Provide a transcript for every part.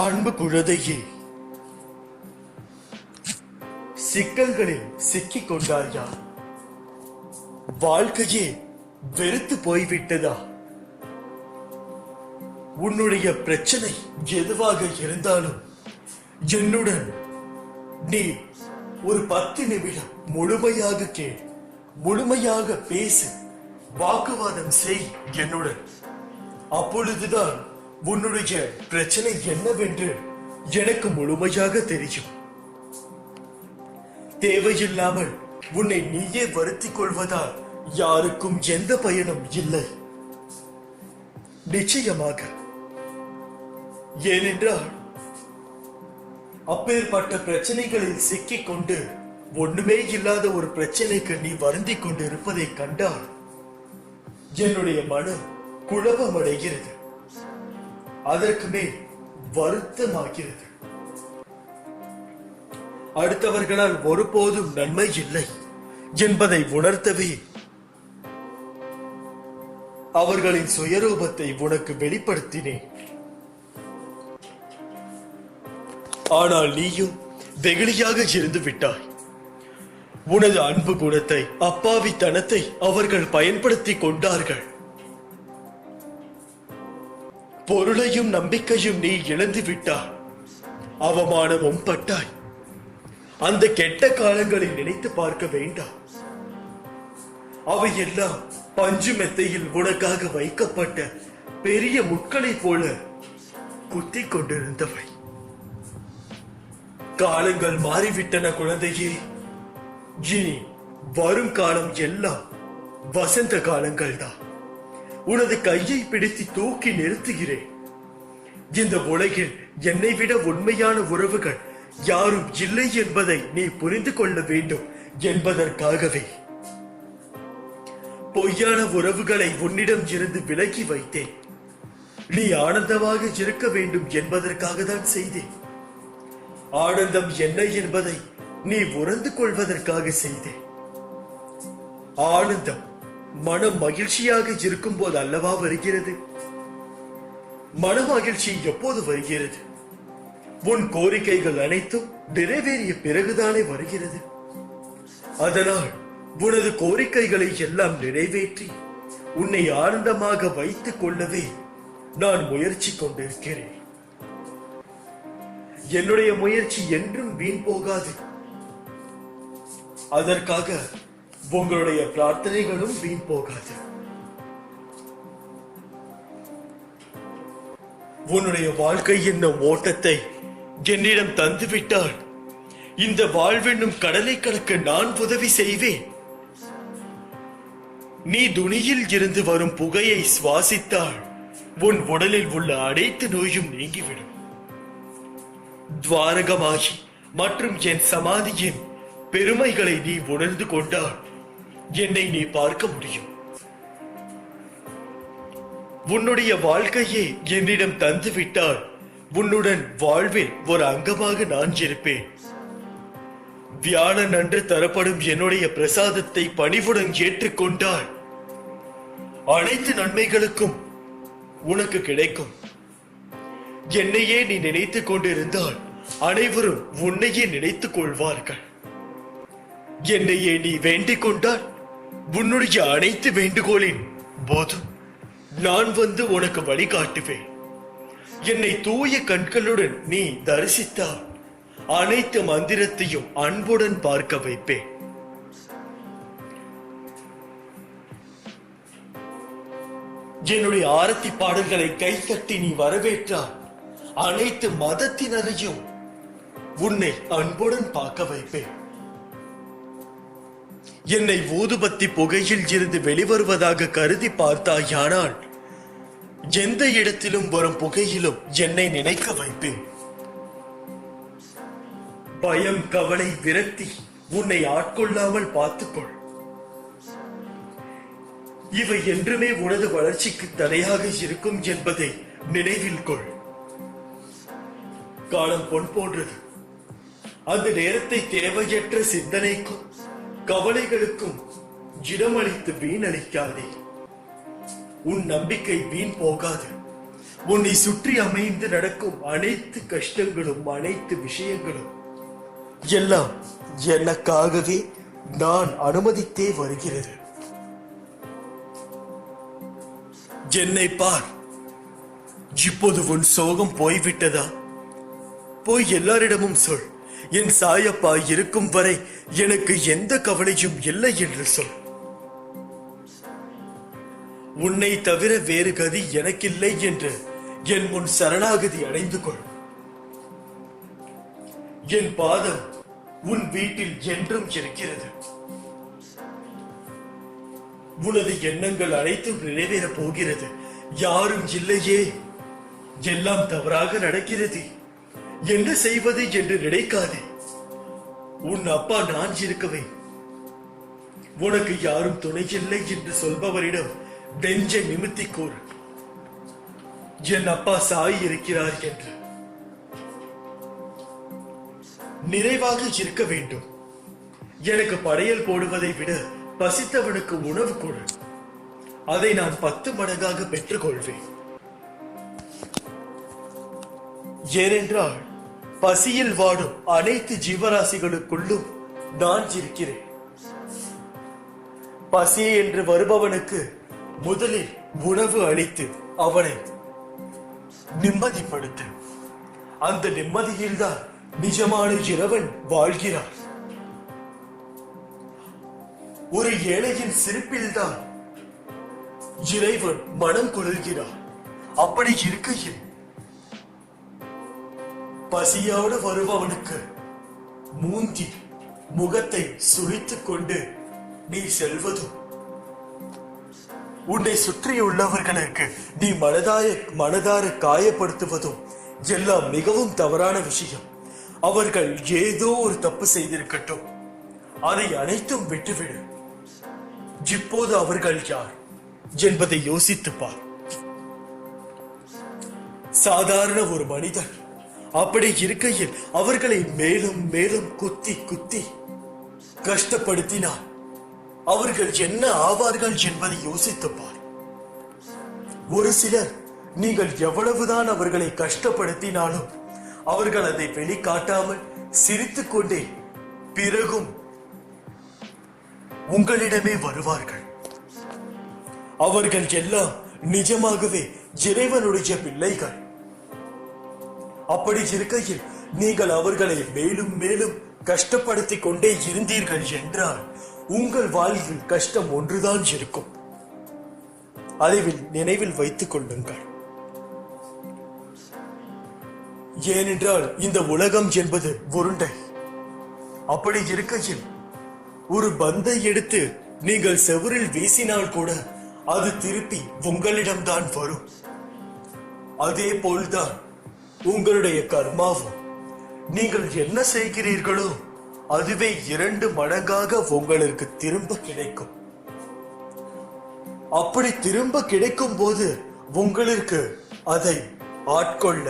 அன்பு குழந்தையே, சிக்கல்களில் சிக்கிக் கொண்டாயா? வாழ்க்கையே வெறுத்து போய்விட்டதா? உன்னுடைய பிரச்சனை எதுவாக இருந்தாலும் என்னுடன் நீ ஒரு 10 நிமிடம் முழுமையாக கேள், முழுமையாக பேசு, வாக்குவாதம் செய் என்னுடன். அப்பொழுதுதான் உன்னுடைய பிரச்சனை என்னவென்று எனக்கு முழுமையாக தெரியும். தேவையில்லாமல் உன்னை நீயே வருத்திக் கொள்வதால் யாருக்கும் எந்த பயனும் இல்லை. நிச்சயமாக. ஏனென்றால் அப்பேற்பட்ட பிரச்சனைகளில் சிக்கிக் கொண்டு ஒண்ணுமே இல்லாத ஒரு பிரச்சனைக்கு நீ வருந்திக் கொண்டு இருப்பதை கண்டால் என்னுடைய மனம் குழப்பமடைகிறது, அதற்கு மேல் வருத்தமாகிறது. அடுத்தவர்களால் ஒருபோதும் நன்மை இல்லை என்பதை உணர்த்தவே அவர்களின் சுயரூபத்தை உனக்கு வெளிப்படுத்தினேன். ஆனால் நீயும் வெகுளியாக இருந்து விட்டாய். உனது அன்பு குணத்தை, அப்பாவித்தனத்தை அவர்கள் பயன்படுத்திக் கொண்டார்கள். பொருளையும் நம்பிக்கையும் நீ இழந்து விட்டாய், அவமானமும் பட்டாய். அந்த கெட்ட காலங்களை நினைத்து பார்க்க வேண்டாம். அவையெல்லாம் பஞ்சு மெத்தையில் உனக்காக வைக்கப்பட்ட பெரிய முட்களை போல குத்திக் கொண்டிருந்தவை. காலங்கள் மாறிவிட்டன குழந்தையே. இனி வரும் காலம் எல்லாம் வசந்த காலங்கள் தான். உனது கையை பிடித்து தூக்கி நிறுத்துகிறேன். இந்த உலகில் என்னை விட உண்மையான உறவுகள் யாரும் இல்லை என்பதை நீ புரிந்து கொள்ள வேண்டும் என்பதற்காகவே பொய்யான உறவுகளை உன்னிடம் இருந்து விலக்கி வைத்தேன். நீ ஆனந்தமாக இருக்க வேண்டும் என்பதற்காக தான் செய்தேன். ஆனந்தம் என்ன என்பதை நீ உணர்ந்து கொள்வதற்காக செய்தேன். ஆனந்தம் மனம் மகிழ்ச்சியாக இருக்கும் போது அல்லவா வருகிறது? மன மகிழ்ச்சி எப்போது வருகிறது? உன் கோரிக்கைகள் அனைத்தும் நிறைவேறிய பிறகுதானே வருகிறது. அதனால் உனது கோரிக்கைகளை எல்லாம் நிறைவேற்றி உன்னை ஆனந்தமாக வைத்துக் கொள்ளவே நான் முயற்சி கொண்டிருக்கிறேன். என்னுடைய முயற்சி என்றும் வீண் போகாது. அதற்காக உங்களுடைய பிரார்த்தனைகளும் வீண் போகாது. உன்னுடைய வாழ்க்கை என்னும் ஓட்டத்தை என்னிடம் தந்துவிட்டால் இந்த வாழ்வென்னும் கடலை கடக்க நான் உதவி செய்வேன். நீ துணியில் இருந்து வரும் புகையை சுவாசித்தால் உன் உடலில் உள்ள அனைத்து நோயும் நீங்கிவிடும். துவாரகமாகி மற்றும் என் சமாதியின் பெருமைகளை நீ உணர்ந்து கொண்டால் என்னை நீ பார்க்க முடியும். உன்னுடைய வாழ்க்கையை என்னிடம் தந்துவிட்டால் உன்னுடன் வாழ்வில் ஒரு அங்கமாக நான் இருப்பேன். வியாழன் அன்று தரப்படும் என்னுடைய பிரசாதத்தை பணிவுடன் ஏற்றுக்கொண்டால் அனைத்து நன்மைகளுக்கும் உனக்கு கிடைக்கும். என்னையே நீ நினைத்துக் கொண்டிருந்தால் அனைவரும் உன்னையே நினைத்துக் கொள்வார்கள். என்னையே நீ வேண்டிக் கொண்டால் உன்னுடைய அனைத்து வேண்டுகோளின் போதும் நான் வந்து உனக்கு வழிகாட்டுவேன். என்னை தூய கண்களுடன் நீ தரிசித்தால் அனைத்து மந்திரத்தையும் அன்புடன் பார்க்க வைப்பேன். என்னுடைய ஆரத்தி பாடல்களை கைத்தட்டி நீ வரவேற்றால் அனைத்து மதத்தினரையும் உன்னை அன்புடன் பார்க்க வைப்பேன். என்னை ஊதுபத்தி புகையில் இருந்து வெளிவருவதாக கருதி பார்த்தாயானால் எந்த இடத்திலும் வரும் புகையிலும் என்னை நினைக்க வைப்பேன். பயம், கவலை, விரக்தி உன்னை ஆட்கொள்ளாமல் பார்த்துக்கொள். இவை என்றுமே உனது வளர்ச்சிக்கு தடையாக இருக்கும் என்பதை நினைவில் கொள். காலம் பொன் போன்றது. அந்த நேரத்தை தேவையற்ற சிந்தனைக்கும் கவலைகளுக்கும் இடமளித்து வீணளிக்காதே. உன் நம்பிக்கை வீண் போகாது. உன்னை சுற்றி அமைந்து நடக்கும் அனைத்து கஷ்டங்களும் அனைத்து விஷயங்களும் எல்லாம் எனக்காகவே நான் அனுமதித்தே வருகிறது. என்னை பார், இப்போது உன் சோகம் போய்விட்டதா? போய் எல்லாரிடமும் சொல், என் சாயப்பா இருக்கும் வரை எனக்கு எந்த கவலையும் இல்லை என்று சொல். உன்னை தவிர வேறு கதி எனக்கில்லை என்று என் முன் சரணாகதி அடைந்து கொள். என் பாதம் உன் வீட்டில் என்றும் இருக்கிறது. உனது எண்ணங்கள் அனைத்தும் நிறைவேறப் போகிறது. யாரும் இல்லையே, எல்லாம் தவறாக நடக்கிறது, என்ன செய்வது என்று நினைக்காதே. உன் அப்பா நான் இருக்கவே. உனக்கு யாரும் துணை இல்லை என்று சொல்பவரிடம் நெஞ்சை நிமித்தி கூறு, என் அப்பா சாய் இருக்கிறார் என்று. நிறைவாக இருக்க வேண்டும். எனக்கு படையல் போடுவதை விட பசித்தவனுக்கு உணவு கொடு, அதை நான் 10 மடங்காக பெற்றுக் கொள்வேன். ஏனென்றால் பசியில் வாடும் அனைத்து ஜீவராசிகளுக்குள்ளும் நான் இருக்கிறேன். பசி என்று வருபவனுக்கு முதலில் உணவு அளித்து அவனை நிம்மதிப்படுத்து. அந்த நிம்மதியில்தான் நிஜமான இறைவன் வாழ்கிறார். ஒரு ஏழையின் சிரிப்பில்தான் இறைவன் மனம் கொள்கிறார். அப்படி இருக்கையில் பசியோடு வருபவனுக்கு மூஞ்சி முகத்தை சுழித்துக் கொண்டு நீ செல்வதும், உன்னை சுற்றியுள்ளவர்களுக்கு நீ மனதார காயப்படுத்துவதும் எல்லாம் மிகவும் தவறான விஷயம். அவர்கள் ஏதோ ஒரு தப்பு செய்திருக்கட்டும், அதை அனைத்தும் விட்டுவிடு. இப்போது அவர்கள் யார் என்பதை யோசித்துப் பார். சாதாரண ஒரு மனிதன். அப்படி இருக்கையில் அவர்களை மேலும் மேலும் குத்தி குத்தி கஷ்டப்படுத்தினார். அவர்கள் என்ன ஆவார்கள் என்பதை யோசித்துப் பார். ஒரு சிலர் நீங்கள் எவ்வளவுதான் அவர்களை கஷ்டப்படுத்தினாலும் அவர்கள் அதை வெளிக்காட்டாமல் சிரித்துக் கொண்டே பிறகும் உங்களிடமே வருவார்கள். அவர்கள் எல்லாம் நிஜமாகவே இறைவனுடைய பிள்ளைகள். அப்படி இருக்கையில் நீங்கள் அவர்களை மேலும் மேலும் கஷ்டப்படுத்திக் கொண்டே இருந்தீர்கள் என்றால் உங்கள் வாழ்வில் கஷ்டம் ஒன்றுதான் இருக்கும். அதை நினைவில் வைத்துக் கொள்ளுங்கள். ஏனென்றால் இந்த உலகம் என்பது உருண்டை. அப்படி இருக்கையில் ஒரு பந்தை எடுத்து நீங்கள் செவுரில் வீசினால் கூட அது திருப்பி உங்களிடம்தான் வரும். அதே போல்தான் உங்களுடைய கர்மாவும். நீங்கள் என்ன செய்கிறீர்களோ அதுவே 2 மடங்காக உங்களுக்கு திரும்ப கிடைக்கும். அப்படி திரும்ப கிடைக்கும் போது உங்களுக்கு அதை ஆட்கொள்ள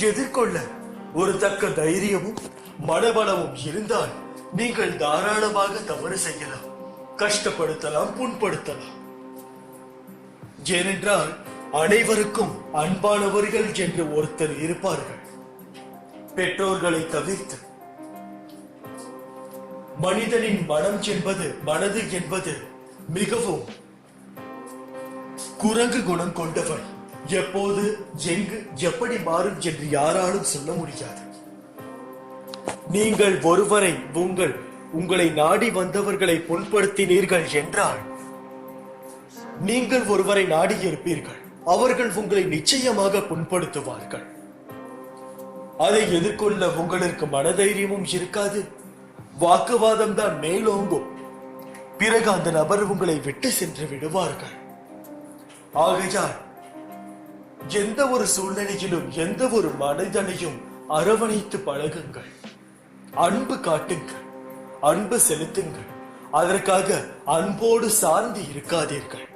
எதிர்கொள்ள ஒரு தக்க தைரியமும் மனபலமும் இருந்தால் நீங்கள் தாராளமாக தவறு செய்யலாம், கஷ்டப்படுத்தலாம், புண்படுத்தலாம். ஏனென்றால் அனைவருக்கும் அன்பானவர்கள் என்று ஒருத்தர் இருப்பார்கள். பெற்றோர்களை தவிர்த்து மனிதனின் மனது என்பது மிகவும் குரங்கு குணம் கொண்டவர். எப்போது எங்கு எப்படி மாறும் என்று யாராலும் சொல்ல முடியாது. நீங்கள் ஒருவரை உங்களை நாடி வந்தவர்களை புண்படுத்தினீர்கள் என்றால் நீங்கள் ஒருவரை நாடி இருப்பீர்கள். அவர்கள் உங்களை நிச்சயமாக புண்படுத்துவார்கள். அதை எதிர்கொள்ள உங்களுக்கு மனதைரியமும் இருக்காது. வாக்குவாதம் தான் மேலோங்கும். பிறகு அந்த நபர் உங்களை விட்டு சென்று விடுவார்கள். ஆகையால் எந்த ஒரு சூழ்நிலையிலும் எந்த ஒரு மனிதனையும் அரவணைத்து பழகுங்கள், அன்பு காட்டுங்கள், அன்பு செலுத்துங்கள். அதற்காக அன்போடு சார்ந்து இருக்காதீர்கள்.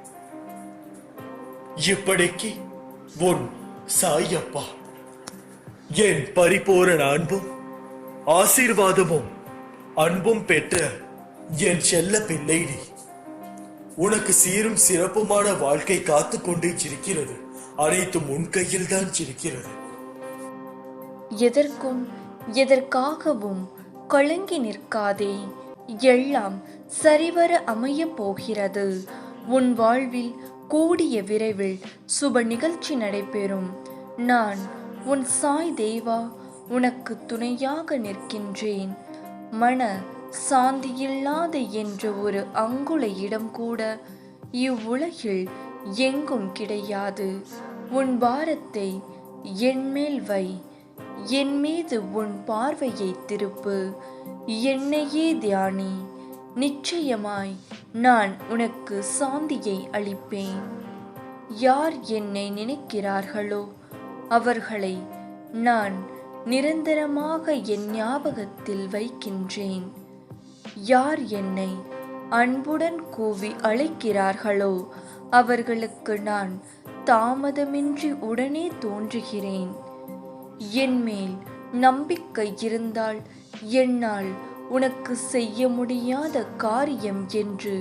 இப்படிக்கு உன் சாயப்பா. என் பரிபூரண அன்பும் ஆசீர்வாதமும் அன்பும் பெற்ற என் செல்ல பிள்ளை நீ. உனக்கு சீரும் சிறப்புமான வாழ்க்கை காத்து கொண்டே இருக்கிறது. அனைத்தும் உன் கையில் தான் இருக்கிறது. எதற்கும் எதற்காகவும் கலங்கி நிற்காதே. எல்லாம் சரிவர அமையப் போகிறது. உன் வாழ்வில் கூடிய விரைவில் சுப நிகழ்ச்சி நடைபெறும். நான் உன் சாய் தேவா உனக்கு துணையாக நிற்கின்றேன். மன சாந்தியில்லாத என்ற ஒரு அங்குல இடம் கூட இவ்வுலகில் எங்கும் கிடையாது. உன் பாரத்தை என்மேல் வை, என் மீது உன் பார்வையை திருப்பு, என்னையே தியானி. நிச்சயமாய் நான் உனக்கு சாந்தியை அளிப்பேன். யார் என்னை நினைக்கிறார்களோ அவர்களை நான் நிரந்தரமாக என் ஞாபகத்தில் வைக்கின்றேன். யார் என்னை அன்புடன் கூவி அழைக்கிறார்களோ அவர்களுக்கு நான் தாமதமின்றி உடனே தோன்றுகிறேன். என்மேல் நம்பிக்கை இருந்தால் என்னால் உனக்கு செய்ய முடியாத காரியம் என்று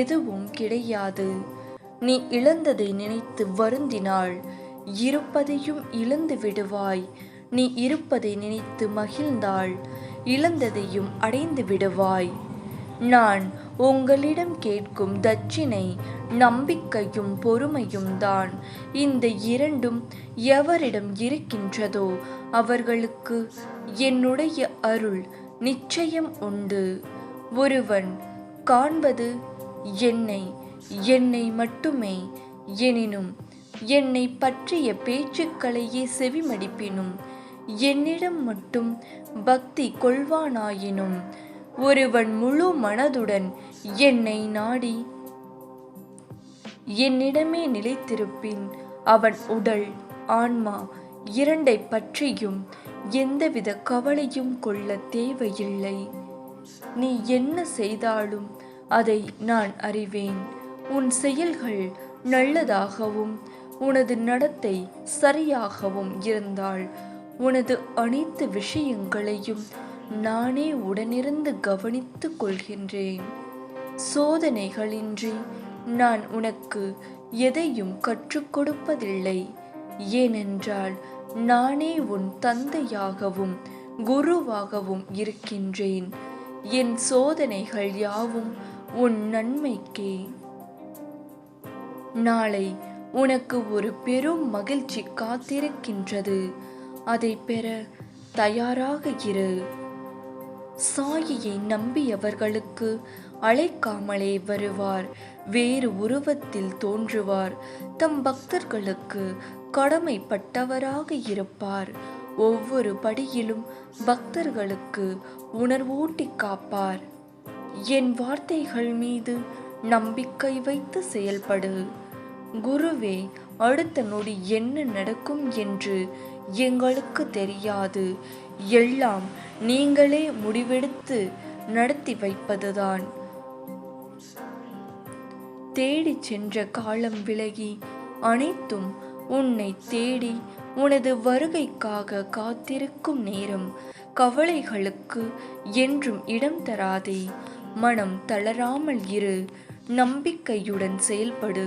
எதுவும் கிடையாது. நீ இழந்ததை நினைத்து வருந்தினால் இருப்பதையும் இழந்து விடுவாய். நீ இருப்பதை நினைத்து மகிழ்ந்தால் இழந்ததையும் அடைந்து விடுவாய். நான் உங்களிடம் கேட்கும் தட்சிணை நம்பிக்கையும் பொறுமையும் தான். இந்த இரண்டும் எவரிடம் இருக்கின்றதோ அவர்களுக்கு என்னுடைய அருள் நிச்சயம் உண்டு. ஒருவன் காண்பது என்னை மட்டுமே. எனினும் என்னை பற்றிய பேச்சுக்களையே செவிமடிப்பினும் என்னிடம் மட்டும் பக்தி கொள்வானாயினும் ஒருவன் முழு மனதுடன் என்னை நாடி என்னிடமே நிலைத்திருப்பின் அவன் உடல் ஆன்மா இரண்டை பற்றியும் எந்தவித கவலையும் கொள்ள தேவையில்லை. நீ என்ன செய்தாலும் அதை நான் அறிவேன். உன் செயல்கள் நல்லதாகவும் உனது நடத்தை சரியாகவும் இருந்தால் உனது அனைத்து விஷயங்களையும் நானே உடனிருந்து கவனித்துக் கொள்கின்றேன். சோதனைகளின்றி நான் உனக்கு எதையும் கற்றுக் கொடுப்பதில்லை. ஏனென்றால் நானே உன் தந்தையாகவும் குருவாகவும் இருக்கின்றேன். என் சோதனைகள் யாவும் உன் நன்மைக்கே. நாளை உனக்கு ஒரு பெரும் மகிழ்ச்சி காத்திருக்கின்றது. அதை பெற தயாராக இரு. சாயியை நம்பியவர்களுக்கு அழைக்காமலே வருவார். வேறு உருவத்தில் தோன்றுவார். தம் பக்தர்களுக்கு கடமைப்பட்டவராக இருப்பார். ஒவ்வொரு படியிலும் பக்தர்களுக்கு உணர்வூட்டி காப்பார். என் வார்த்தைகள் மீது நம்பிக்கை வைத்து செயல்படு. குருவே, அடுத்த நொடி என்ன நடக்கும் என்று எங்களுக்கு தெரியாது. எல்லாம் நீங்களே முடிவெடுத்து நடத்தி வைப்பதுதான். தேடி சென்ற காலம் விலகி அனைத்தும் உன்னை தேடி உனது வருகைக்காக காத்திருக்கும் நேரம். கவலைகளுக்கு என்றும் இடம் தராதே. மனம் தளராமல் இரு. நம்பிக்கையுடன் செயல்படு.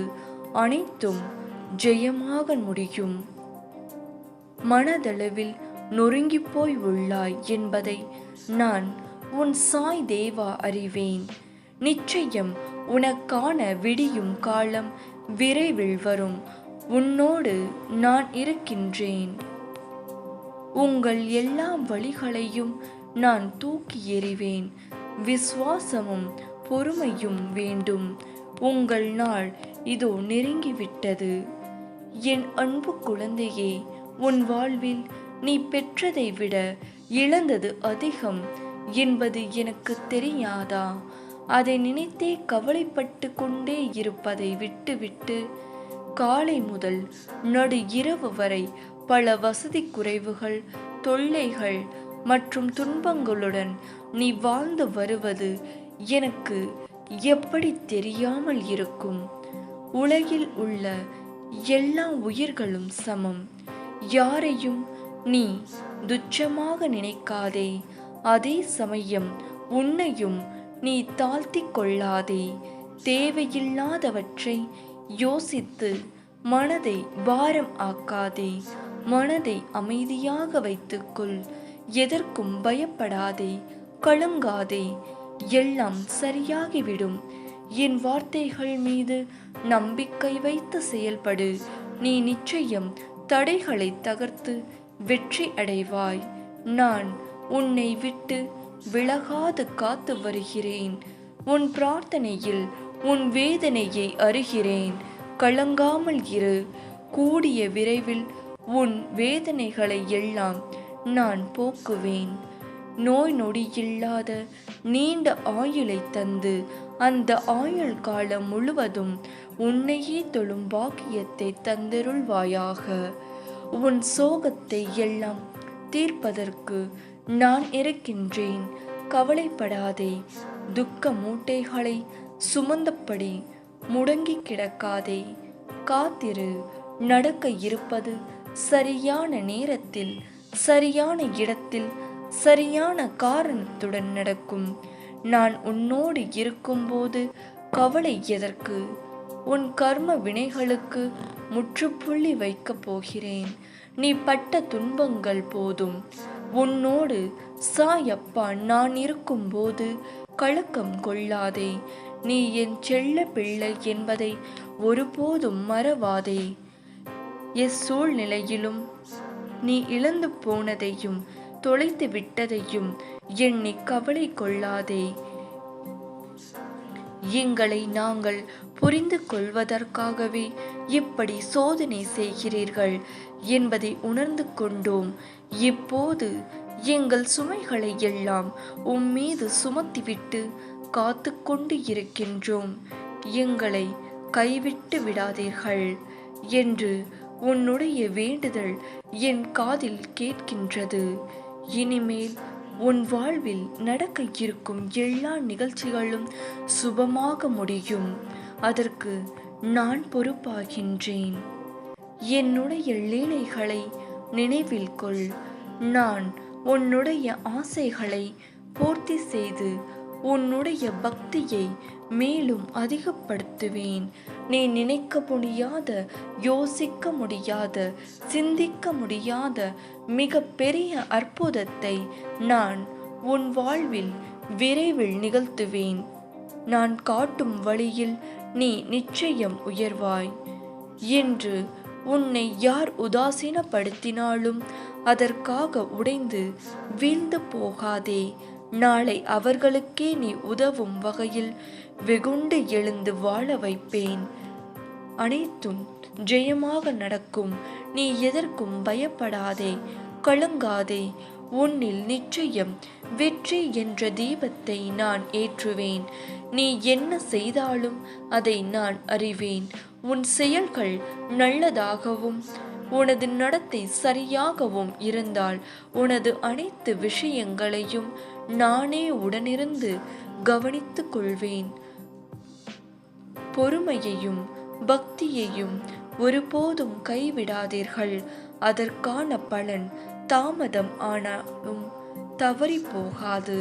அனைத்தும் ஜெயமாக முடியும். மனதளவில் நொறுங்கி போய் உள்ளாய் என்பதை நான் உன் சாய் தேவா அறிவேன். நிச்சயம் உனக்கான விடியும் காலம் விரைவில் வரும். உன்னோடு நான் இருக்கின்றேன். உங்கள் எல்லா வழிகளையும் நான் தூக்கி எறிவேன். விசுவாசமும் பொறுமையும் வேண்டும். உங்கள் நாள் இதோ நெருங்கிவிட்டது. என் அன்பு குழந்தையே, உன் வாழ்வில் நீ பெற்றதை விட இழந்தது அதிகம் என்பது எனக்கு தெரியாதா? அதை நினைத்தே கவலைப்பட்டு கொண்டே இருப்பதை விட்டுவிட்டு காலை முதல் நடு இரவு வரை பல வசதி குறைவுகள், தொல்லைகள் மற்றும் துன்பங்களுடன் நீ வாழ்ந்து வருவது எனக்கு எப்படி தெரியாமல் இருக்கும்? உலகில் உள்ள எல்லா உயிர்களும் சமம். யாரையும் நீ துச்சமாக நினைக்காதே. அதே சமயம் உன்னையும் நீ தாழ்த்தி கொள்ளாதே. தேவையில்லாதவற்றை யோசித்து மனதை பாரம் ஆக்காதே, மனதை அமைதியாக வைத்துக்கொள். எதற்கும் பயப்படாதே, கலங்காதே, எல்லாம் சரியாகிவிடும். என் வார்த்தைகள் மீது நம்பிக்கை வைத்து செயல்படு. நீ நிச்சயம் தடைகளை தகர்த்து வெற்றி அடைவாய். நான் உன்னை விட்டு விலகாது காத்து வருகிறேன். உன் பிரார்த்தனையில் உன் வேதனையை அறிகிறேன். கலங்காமல் இரு. கூடிய விரைவில் உன் வேதனைகளை எல்லாம் நான் போக்குவேன். நோய் நொடியில்லாத நீண்ட ஆயுளை தந்து அந்த ஆயுள் காலம் முழுவதும் உன்னையே தொழும் பாக்கியத்தை தந்தருள்வாயாக. உன் சோகத்தை எல்லாம் தீர்ப்பதற்கு நான் இருக்கின்றேன். கவலைப்படாதே. துக்க மூட்டைகளை சுமந்தபடி முடங்கி கிடக்காதே. காத்திரு. நடக்க இருப்பது சரியான நேரத்தில், சரியான இடத்தில், சரியான காரணத்துடன் நடக்கும். நான் உன்னோடு இருக்கும்போது கவலை எதற்கு? உன் கர்ம வினைகளுக்கு முற்றுப்புள்ளி வைக்கப் போகிறேன். நீ பட்ட துன்பங்கள் போதும். உன்னோடு சாயப்பா நான் இருக்கும்போது கலக்கம் கொள்ளாதே. நீ என் செல்ல பிள்ளை என்பதை ஒருபோதும் மறவாதே. சூழ்நிலையிலும் நீ இழந்து போனதையும் தொலைத்து விட்டதையும் எண்ணி கவலை கொள்ளாதே. எங்களை நாங்கள் புரிந்து கொள்வதற்காகவே இப்படி சோதனை செய்கிறீர்கள் என்பதை உணர்ந்து கொண்டோம். இப்போது எங்கள் சுமைகளை எல்லாம் உம்மீது சுமத்திவிட்டு காத்து கொண்டு இருக்கின்றோம். எங்களை கைவிட்டு விடாதீர்கள் என்று உன்னுடைய வேண்டுதல் என் காதில் கேட்கின்றது. இனிமேல் உன் வாழ்வில் நடக்க இருக்கும் எல்லா நிகழ்ச்சிகளும் சுபமாக முடியும். அதற்கு நான் பொறுப்பாகின்றேன். என்னுடைய லீலைகளை நினைவில் கொள். நான் உன்னுடைய ஆசைகளை பூர்த்தி செய்து உன்னுடைய பக்தியை மேலும் அதிகப்படுத்துவேன். நீ நினைக்க முடியாத, யோசிக்க முடியாத, சிந்திக்க முடியாத மிக பெரிய அற்புதத்தை நான் உன் வாழ்வில் விரைவில் நிகழ்த்துவேன். நான் காட்டும் வழியில் நீ நிச்சயம் உயர்வாய். என்று உன்னை யார் உதாசீனப்படுத்தினாலும் அதற்காக உடைந்து வீழ்ந்து போகாதே. நாளை அவர்களுக்கே நீ உதவும் வகையில் வெகுண்டு எழுந்து வாழ வைப்பேன். அனைத்தும் ஜெயமாக நடக்கும். நீ எதற்கும் பயப்படாதே, கலங்காதே. உன்னில் நிச்சயம் வெற்றி என்ற தீபத்தை நான் ஏற்றுவேன். நீ என்ன செய்தாலும் அதை நான் அறிவேன். உன் செயல்கள் நல்லதாகவும் உனது நடத்தை சரியாகவும் இருந்தால் உனது அனைத்து விஷயங்களையும் நானே உடனிருந்து கவனித்துக் கொள்வேன். பொறுமையையும் பக்தியையும் ஒருபோதும் கைவிடாதீர்கள். அதற்கான பலன் தாமதம் ஆனாலும் தவறி போகாது.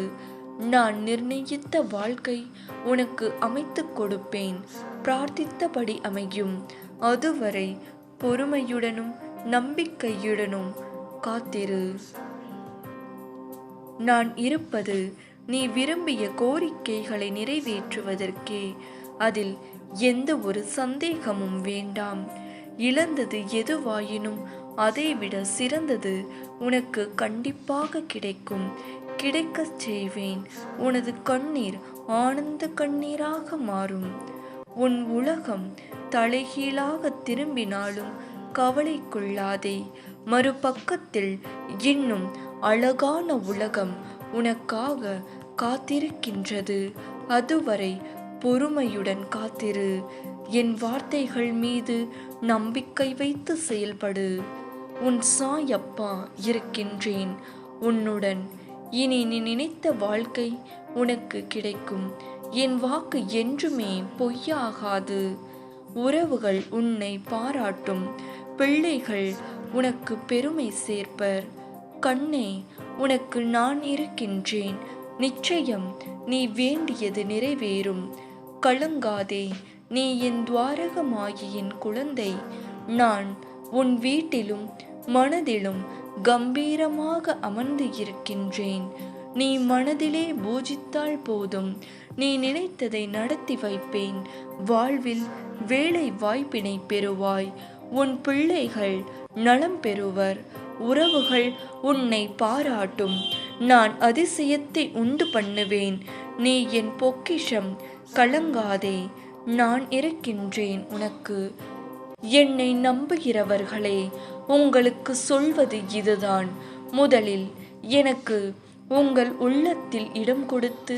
நான் நிர்ணயித்த வாழ்க்கை உனக்கு அமைத்துக் கொடுப்பேன். பிரார்த்தித்தபடி அமையும். அதுவரை பொறுமையுடனும் நம்பிக்கையுடனும் காத்திரு. நான் இருப்பது நீ விரும்பிய கோரிக்கைகளை நிறைவேற்றுவதற்கே. அதில் எந்த ஒரு சந்தேகமும் வேண்டாம். இழந்தது எதுவாயினும் அதைவிட சிறந்தது உனக்கு கண்டிப்பாக கிடைக்கும். கிடைக்கச் செய்வேன். உனது கண்ணீர் ஆனந்த கண்ணீராக மாறும். உன் உலகம் தலைகீழாக திரும்பினாலும் கவலை கொள்ளாதே. மறுபக்கத்தில் இன்னும் அழகான உலகம் உனக்காக காத்திருக்கின்றது. அதுவரை பொறுமையுடன் காத்திரு. என் வார்த்தைகள் மீது நம்பிக்கை வைத்து செயல்படு. உன் சாயப்பா இருக்கின்றேன் உன்னுடன். இனி நீ நினைத்த வாழ்க்கை உனக்கு கிடைக்கும். என் வாக்கு என்றுமே பொய்யாகாது. உறவுகள் உன்னை பாராட்டும். பிள்ளைகள் உனக்கு பெருமை சேர்ப்பர். கண்ணே, உனக்கு நான் இருக்கின்றேன். நிச்சயம் நீ வேண்டியது நிறைவேறும். கலங்காதே. நீ என் துவாரகமாகியின் குழந்தை. நான் உன் வீட்டிலும் மனதிலும் கம்பீரமாக அமர்ந்து இருக்கின்றேன். நீ மனதிலே பூஜித்தால் போதும், நீ நினைத்ததை நடத்தி வைப்பேன். வாழ்வில் வேலை வாய்ப்பினை பெறுவாய். உன் பிள்ளைகள் நலம் பெறுவர். உறவுகள் உன்னை பாராட்டும். நான் அதிசயத்தை உண்டு பண்ணுவேன். நீ என் பொக்கிஷம், கலங்காதே. நான் இருக்கின்றேன் உனக்கு. என்னை நம்புகிறவர்களே, உங்களுக்கு சொல்வது இதுதான். முதலில் எனக்கு உங்கள் உள்ளத்தில் இடம் கொடுத்து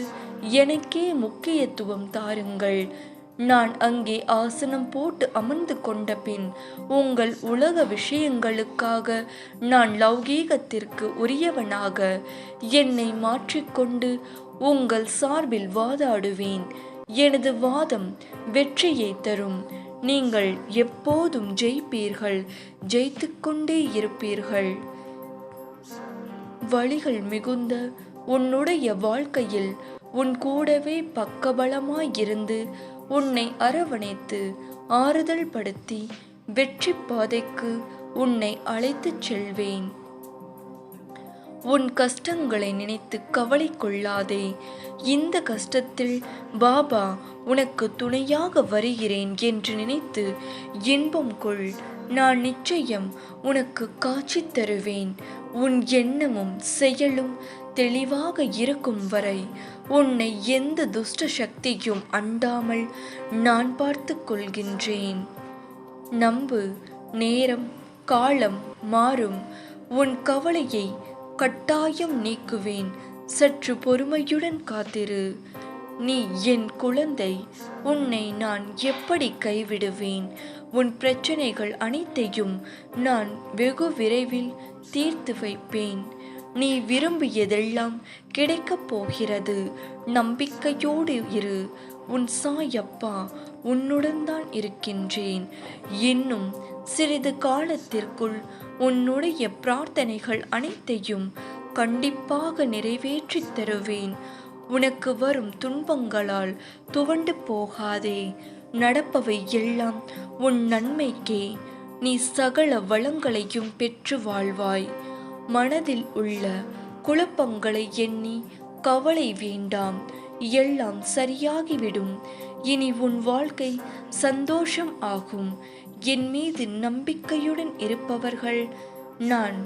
எனக்கே முக்கியத்துவம் தாருங்கள். நான் அங்கே ஆசனம் போட்டு அமர்ந்து கொண்ட பின் உங்கள் உலக விஷயங்களுக்காக நான் லௌகீகத்திற்கு உரியவனாக என்னை மாற்றிக்கொண்டு உங்கள் சார்பில் வாதாடுவேன். எனது வாதம் வெற்றியை தரும். நீங்கள் எப்போதும் ஜெயிப்பீர்கள், ஜெயித்துக்கொண்டே இருப்பீர்கள். வழிகள் மிகுந்த உன்னுடைய வாழ்க்கையில் உன் கூடவே பக்கபலமாயிருந்து உன்னை அரவணைத்து ஆறுதல் படுத்தி வெற்றி பாதைக்கு உன்னை அழைத்துச் செல்வேன். உன் கஷ்டங்களை நினைத்து கவலை கொள்ளாதே. இந்த கஷ்டத்தில் பாபா உனக்கு துணையாக வருகிறேன் என்று நினைத்து இன்பம் கொள். நான் நிச்சயம் உனக்கு காட்சி தருவேன். உன் எண்ணமும் செயலும் தெளிவாக இருக்கும் வரை உன்னை எந்த துஷ்ட சக்தியும் அண்டாமல் நான் பார்த்து கொள்கின்றேன். நம்பு, நேரம் காலம் மாறும். உன் கவலையை கட்டாயம் நீக்குவேன். சற்று பொறுமையுடன் காத்திரு. நீ என் குழந்தை. உன்னை நான் எப்படி கைவிடுவேன்? உன் பிரச்சனைகள் அனைத்தையும் நான் வெகு விரைவில் தீர்த்து வைப்பேன். நீ விரும்பியதெல்லாம் கிடைக்கப் போகிறது. நம்பிக்கையோடு இரு. உன் சாயப்பா உன்னுடன் தான் இருக்கின்றேன். இன்னும் சிறிது காலத்திற்குள் உன்னுடைய பிரார்த்தனைகள் அனைத்தையும் கண்டிப்பாக நிறைவேற்றி தருவேன். உனக்கு வரும் துன்பங்களால் துவண்டு போகாதே. நடப்பவை எல்லாம் உன் நன்மைக்கே. நீ சகல வளங்களையும் பெற்று வாழ்வாய். மனதில் உள்ள குழப்பங்களை எண்ணி கவலை வேண்டாம். எல்லாம் சரியாகிவிடும். இனி உன் வாழ்க்கை சந்தோஷம் ஆகும். என் மீது நம்பிக்கையுடன் இருப்பவர்கள் நான்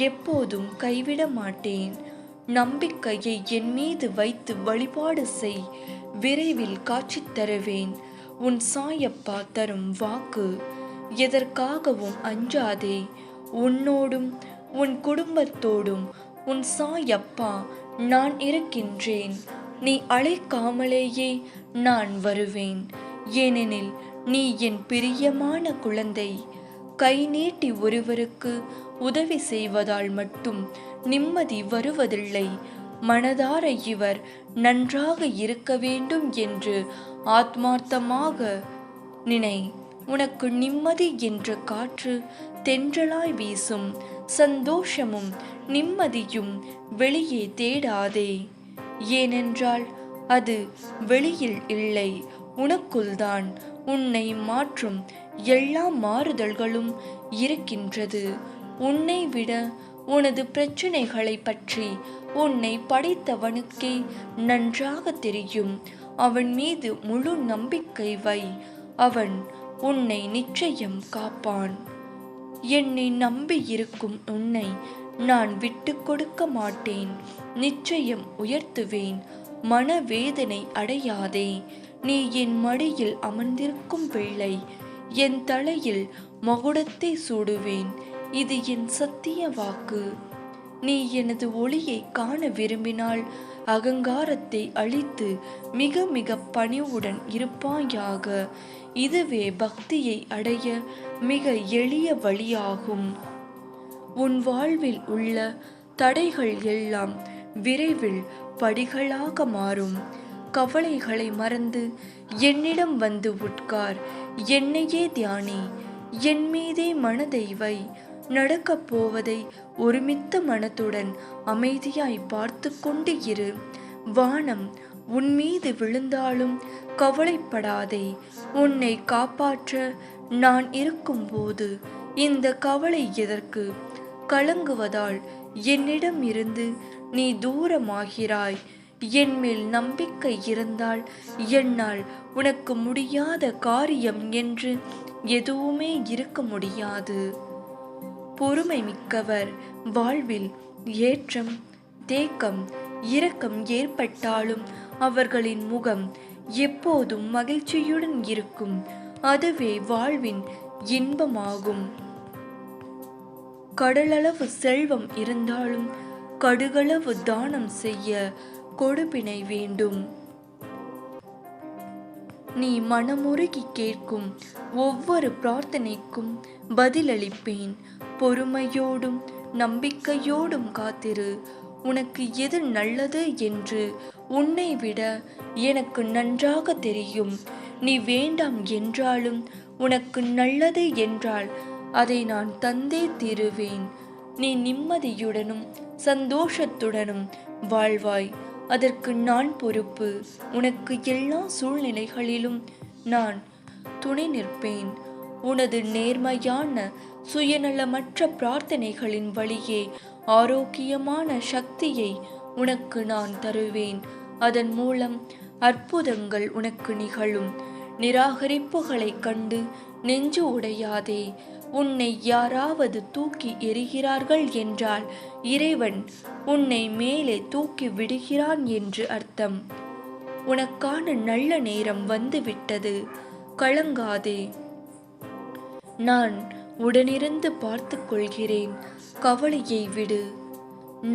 எப்போதும் கைவிட மாட்டேன். நம்பிக்கையை என் மீது வைத்து வழிபாடு செய். விரைவில் காட்சி தருவேன். உன் சாயப்பா தரும் வாக்கு. எதற்காகவும் அஞ்சாதே. உன்னோடும் உன் குடும்பத்தோடும் உன் சாயப்பா நான் இருக்கின்றேன். நீ அழைக்காமலேயே நான் வருவேன். ஏனெனில் நீ என் பிரியமான குழந்தை. கை நீட்டி ஒருவருக்கு உதவி செய்வதால் மட்டும் நிம்மதி வருவதில்லை. மனதார இவர் நன்றாக இருக்க வேண்டும் என்று ஆத்மார்த்தமாக நினை. உனக்கு நிம்மதி என்ற காற்று தென்றலாய் வீசும். சந்தோஷமும் நிம்மதியும் வெளியே தேடாதே. ஏனென்றால் அது வெளியில் இல்லை, உனக்குள்தான். உன்னை மாற்றும் எல்லா மாறுதல்களும் இருக்கின்றது. உன்னை விட உனது பிரச்சனைகளை பற்றி உன்னை படைத்தவனுக்கே நன்றாக தெரியும். அவன் மீது முழு நம்பிக்கை வை. அவன் உன்னை நிச்சயம் காப்பான். என்னை நம்பி இருக்கும் உன்னை நான் விட்டு கொடுக்க மாட்டேன். நிச்சயம் உயர்த்துவேன். மனவேதனை அடையாதே. நீ என் மடியில் அமர்ந்திருக்கும் பிள்ளை. என் தலையில் மகுடத்தை சூடுவேன். இது என் சத்திய வாக்கு. நீ எனது ஒளியை காண விரும்பினால் அகங்காரத்தை அழித்து மிக மிக பணிவுடன் இருப்பாயாக. இதுவே பக்தியை அடைய மிக எளிய வழியாகும். உன் வாழ்வில் உள்ள தடைகள் எல்லாம் விரைவில் படிகளாக மாறும். கவலைகளை மறந்து என்னிடம் வந்து உட்கார். என்னையே தியானி. என் மீதே மனதை வை. நடக்கப் போவதை ஒருமித்த மனத்துடன் அமைதியாய் பார்த்து கொண்டு இரு. வானம் உன் மீது விழுந்தாலும் கவலைப்படாதே. உன்னை காப்பாற்ற நான் இருக்கும்போது இந்த கவலை எதற்கு? கலங்குவதால் என்னிடம் இருந்து நீ தூரமாகிறாய். என்மேல் நம்பிக்கை இருந்தால் என்னால் உனக்கு முடியாத காரியம் என்று எதுவுமே இருக்க முடியாது. பொறுமை மிக்கவர் வாழ்வில் ஏற்றம், தேக்கம், இரக்கம் ஏற்பட்டாலும் அவர்களின் முகம் எப்போதும் மகிழ்ச்சியுடன் இருக்கும். அதுவே வாழ்வின் இன்பமாகும். கடலளவு செல்வம் இருந்தாலும் கடுகளவு தானம் செய்ய கொடுப்பினை வேண்டும். நீ மனமுருகி கேட்கும் ஒவ்வொரு பிரார்த்தனைக்கும் பதிலளிப்பேன். பொறுமையோடும் நம்பிக்கையோடும் காத்திரு. உனக்கு எது நல்லது என்று உன்னை விட எனக்கு நன்றாக தெரியும். நீ வேண்டாம் என்றாலும் உனக்கு நல்லது என்றால் அதை நான் தந்தே தீருவேன். நீ நிம்மதியுடனும் சந்தோஷத்துடனும் வாழ்வாய். அதற்கு நான் பொறுப்பு. உனக்கு எல்லா சூழ்நிலைகளிலும் நான் துணை நிற்பேன். உனது நேர்மையான சுயநலமற்ற பிரார்த்தனைகளின் வழியே ஆரோக்கியமான சக்தியை உனக்கு நான் தருவேன். அதன் மூலம் அற்புதங்கள் உனக்கு நிகழும். நிராகரிப்புகளைக் கண்டு நெஞ்சு உடையாதே. உன்னை யாராவது தூக்கி எறிகிறார்கள் என்றால் இறைவன் உன்னை மேலே தூக்கி விடுகிறான் என்று அர்த்தம். உனக்கான நல்ல நேரம் வந்துவிட்டது. கலங்காதே. நான் உடனிருந்து பார்த்து கொள்கிறேன். கவலையை விடு.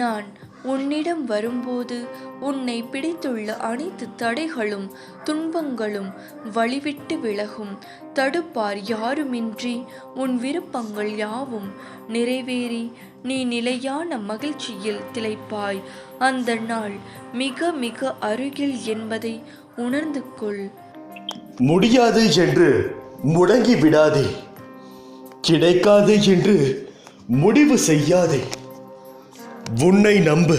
நான் உன்னிடம் வரும்போது உன்னை பிடித்துள்ள அனைத்து தடைகளும் துன்பங்களும் வழிவிட்டு விலகும். தடுப்பார் யாருமின்றி உன் விருப்பங்கள் யாவும் நிறைவேறி நீ நிலையான மகிழ்ச்சியில் திளைப்பாய். அந்த நாள் மிக மிக அருகில் என்பதை உணர்ந்து கொள். முடியாது என்று முடங்கி விடாதே. கிடைக்காது என்று முடிவு செய்யாதே. உன்னை நம்பு.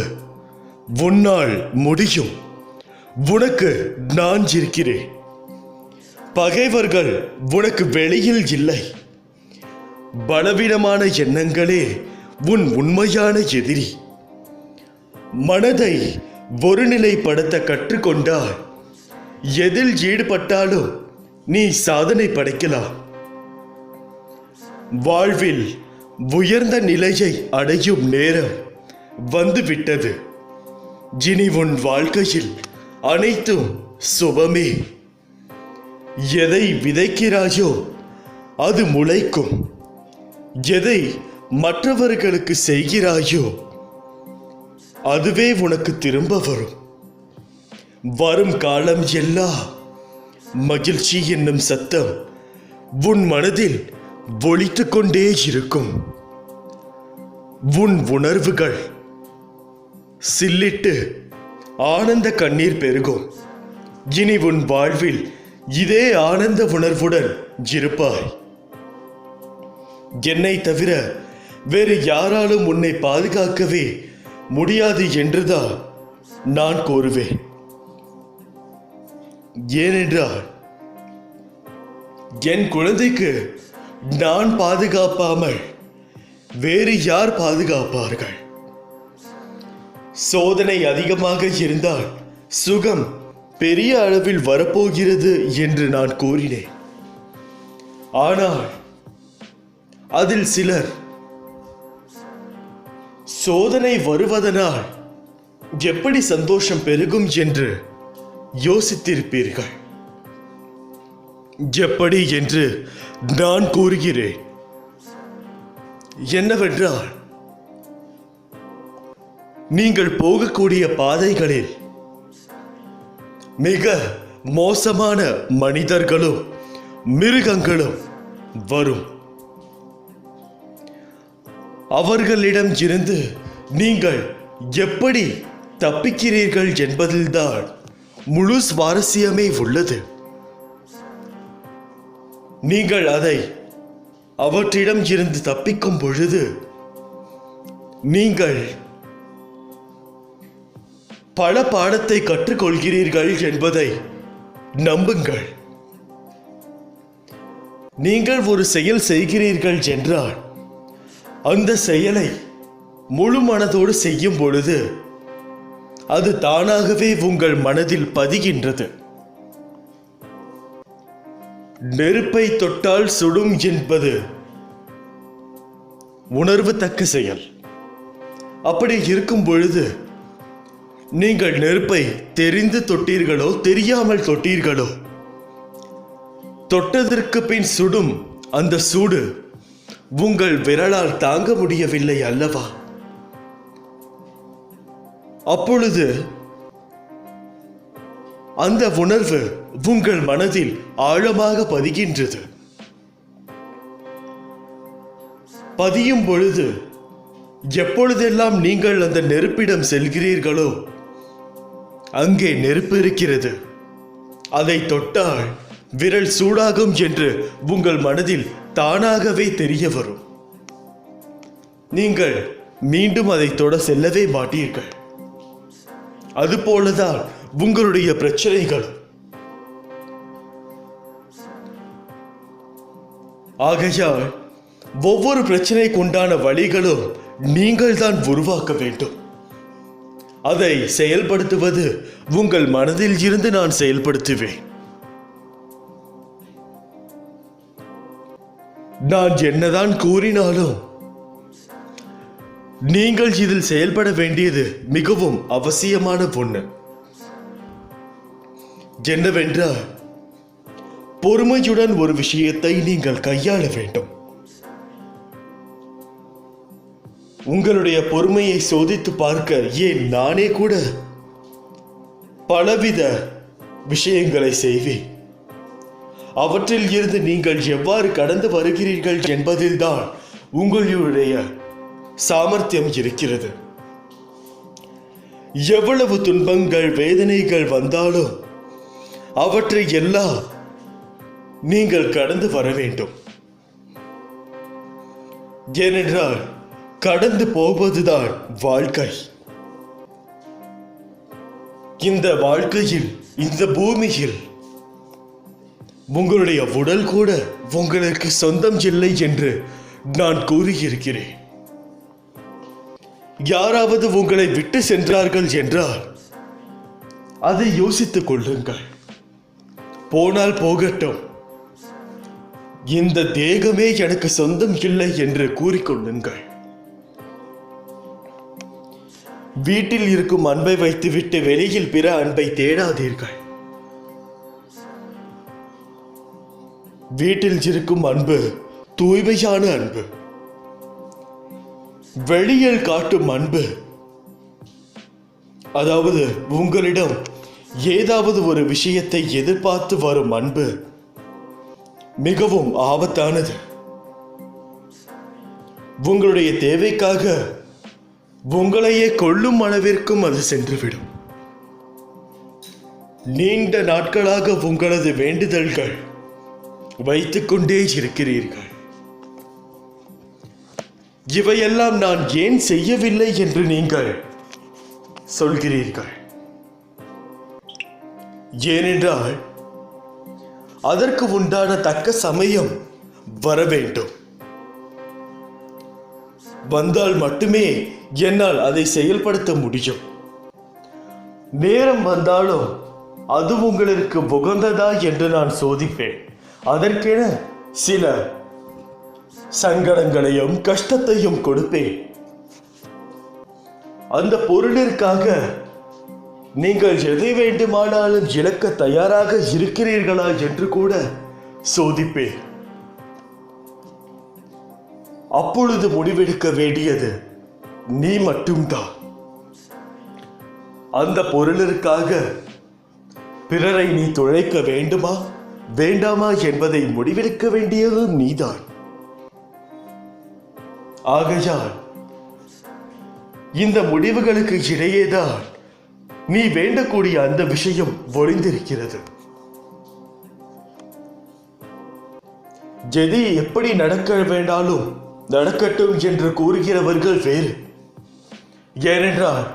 உன்னால் முடியும். உனக்கு நான் இருக்கிறேன். பகைவர்கள் உனக்கு வெளியில் இல்லை. பலவீனமான எண்ணங்களே உன் உண்மையான எதிரி. மனதை ஒருநிலைப்படுத்த கற்றுக்கொண்டால் எதில் ஈடுபட்டாலும் நீ சாதனை படைக்கலாம். வாழ்வில் உயர்ந்த நிலையை அடையும் நேரம் வந்துவிட்டது. இனி உன் வாழ்க்கையில் அனைத்தும் சுபமே. எதை விதைக்கிறாயோ அது முளைக்கும். எதை மற்றவர்களுக்கு செய்கிறாயோ அதுவே உனக்கு திரும்ப வரும். வரும் காலம் எல்லாம் மகிழ்ச்சி என்னும் சத்தம் உன் மனதில் ஒலித்துக் கொண்டே இருக்கும். உன் உணர்வுகள் சில்லிட்டு ஆனந்த கண்ணீர் பெருகும். இனி உன் வாழ்வில் இதே ஆனந்த உணர்வுடன் இருப்பாய். என்னை தவிர வேறு யாராலும் உன்னை பாதுகாக்கவே முடியாது என்றுதான் நான் கூறுவேன். ஏனென்றால் என் குழந்தைக்கு நான் பாதுகாப்பாமல் வேறு யார் பாதுகாப்பார்கள்? சோதனை அதிகமாக இருந்தால் சுகம் பெரிய அளவில் வரப்போகிறது என்று நான் கூறினேன். ஆனால் அதில் சிலர் சோதனை வருவதனால் எப்படி சந்தோஷம் பெருகும் என்று யோசித்திருப்பீர்கள். எப்படி என்று நான் கூறுகிறேன். என்னவென்றால், நீங்கள் போகக்கூடிய பாதைகளில் மிக மோசமான மனிதர்களும் மிருகங்களும் வரும். அவர்களிடம் இருந்து நீங்கள் எப்படி தப்பிக்கிறீர்கள் என்பதில்தான் முழு சுவாரஸ்யமே உள்ளது. நீங்கள் அவற்றிடம் இருந்து தப்பிக்கும் பொழுது நீங்கள் பல பாடத்தை கற்றுக்கொள்கிறீர்கள் என்பதை நம்புங்கள். நீங்கள் ஒரு செயல் செய்கிறீர்கள் என்றால் அந்த செயலை முழு மனதோடு செய்யும் பொழுது அது தானாகவே உங்கள் மனதில் பதிகின்றது. நெருப்பை தொட்டால் சுடும் என்பது உணர்வு தக்க செயல். அப்படி இருக்கும் பொழுது நீங்கள் நெருப்பை தெரிந்து தொட்டீர்களோ தெரியாமல் தொட்டீர்களோ, தொட்டதற்கு பின் சுடும் அந்த சூடு உங்கள் விரலால் தாங்க முடியவில்லை அல்லவா? அப்பொழுது அந்த உணர்வு உங்கள் மனதில் ஆழமாக பதிகின்றது. பதியும் பொழுது எப்பொழுதெல்லாம் நீங்கள் அந்த நெருப்பிடம் செல்கிறீர்களோ அங்கே நெருப்பு இருக்கிறது, அதை தொட்டால் விரல் சூடாகும் என்று உங்கள் மனதில் தானாகவே தெரிய வரும். நீங்கள் மீண்டும் அதை தொட செல்லவே மாட்டீர்கள். அதுபோலதான் உங்களுடைய பிரச்சனைகள். ஆகையால் ஒவ்வொரு பிரச்சனைக்குண்டான வழிகளும் நீங்கள் தான் உருவாக்க வேண்டும். அதை செயல்படுத்துவது உங்கள் மனதில் இருந்து நான் செயல்படுத்துவேன். நான் என்னதான் கூறினாலும் நீங்கள் இதில் செயல்பட வேண்டியது மிகவும் அவசியமான ஒன்று. என்னவென்றால் பொறுமையுடன் ஒரு விஷயத்தை நீங்கள் கையாள வேண்டும். உங்களுடைய பொறுமையை சோதித்து பார்க்க ஏன் நானே கூட பலவித விஷயங்களை செய்வேன். அவற்றில் இருந்து நீங்கள் எவ்வாறு கடந்து வருகிறீர்கள் என்பதில்தான் உங்களுடைய சாமர்த்தியம் இருக்கிறது. எவ்வளவு துன்பங்கள் வேதனைகள் வந்தாலும் அவற்றை எல்லாம் நீங்கள் கடந்து வர வேண்டும். ஏனென்றால் கடந்து போவதுதான் வாழ்க்கை. இந்த வாழ்க்கையில், இந்த பூமியில் உங்களுடைய உடல் கூட உங்களுக்கு சொந்தம் இல்லை என்று நான் கூறியிருக்கிறேன். யாராவது உங்களை விட்டு சென்றார்கள் என்றால் அதை யோசித்துக் கொள்ளுங்கள். போனால் போகட்டும், இந்த தேகமே எனக்கு சொந்தம் இல்லை என்று கூறிக்கொள்ளுங்கள். வீட்டில் இருக்கும் அன்பை வைத்துவிட்டு வெளியில் பிற அன்பை தேடாதீர்கள். வீட்டில் இருக்கும் அன்பு தூய்மையான அன்பு. வெளியில் காட்டும் அன்பு, அதாவது உங்களிடம் ஏதாவது ஒரு விஷயத்தை எதிர்பார்த்து வரும் அன்பு மிகவும் ஆபத்தானது. உங்களுடைய தேவைக்காக உங்களையே கொல்லும் அளவிற்கும் அது சென்றுவிடும். நீண்ட நாட்களாக உங்களது வேண்டுதல்கள் வைத்துக் கொண்டே இருக்கிறீர்கள். இவையெல்லாம் நான் ஏன் செய்யவில்லை என்று நீங்கள் சொல்கிறீர்கள். ஏனென்றால் அதற்கு உண்டான தக்க சமயம் வர வேண்டும். வந்தால் மட்டுமே என்னால் அதை செயல்படுத்த முடியும். நேரம் வந்தாலும் அது உங்களுக்கு உகந்ததா என்று நான் சோதிப்பேன். அதற்கென சில சங்கடங்களையும் கஷ்டத்தையும் கொடுப்பேன். அந்த பொருளிற்காக நீங்கள் எதை வேண்டுமானாலும் இழக்க தயாராக இருக்கிறீர்களா என்று கூட சோதிப்பேன். அப்பொழுது முடிவெடுக்க வேண்டியது நீ மட்டும்தான். அந்த பொருளிற்காக பிறரை நீ துளைக்க வேண்டுமா வேண்டாமா என்பதை முடிவெடுக்க வேண்டியதும் நீதான். ஆகையால் இந்த முடிவுகளுக்கு இடையேதான் நீ வேண்டக்கூடிய அந்த விஷயம் ஒளிந்திருக்கிறது. எது எப்படி நடக்க வேண்டாலும் நடக்கட்டும் என்று கூறுகிறவர்கள் வேறு. ஏனென்றால்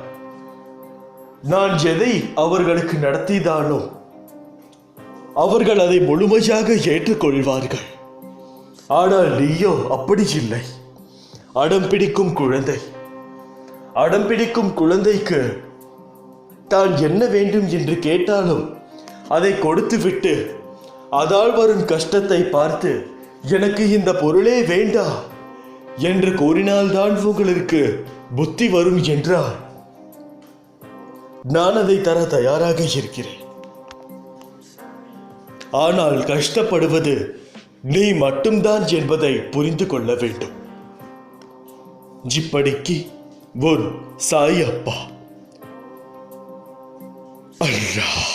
நான் எதை அவர்களுக்கு நடத்திதானோ அவர்கள் அதை முழுமையாக ஏற்றுக்கொள்வார்கள். ஆனால் நீயோ அப்படி இல்லை. அடம் பிடிக்கும் குழந்தை. அடம் பிடிக்கும் குழந்தைக்கு தான் என்ன வேண்டும் என்று கேட்டாலும் அதை கொடுத்துவிட்டு அதால் வரும் கஷ்டத்தை பார்த்து எனக்கு இந்த பொருளே வேண்டாம் என்று கூறினால்தான் உங்களுக்கு புத்தி வரும் என்றால் நான் அதை தர தயாராக இருக்கிறேன். ஆனால் கஷ்டப்படுவது நீ மட்டும்தான் என்பதை புரிந்து கொள்ள வேண்டும். இப்படிக்கு ஒரு சாயப்பா. அல்லாஹ்.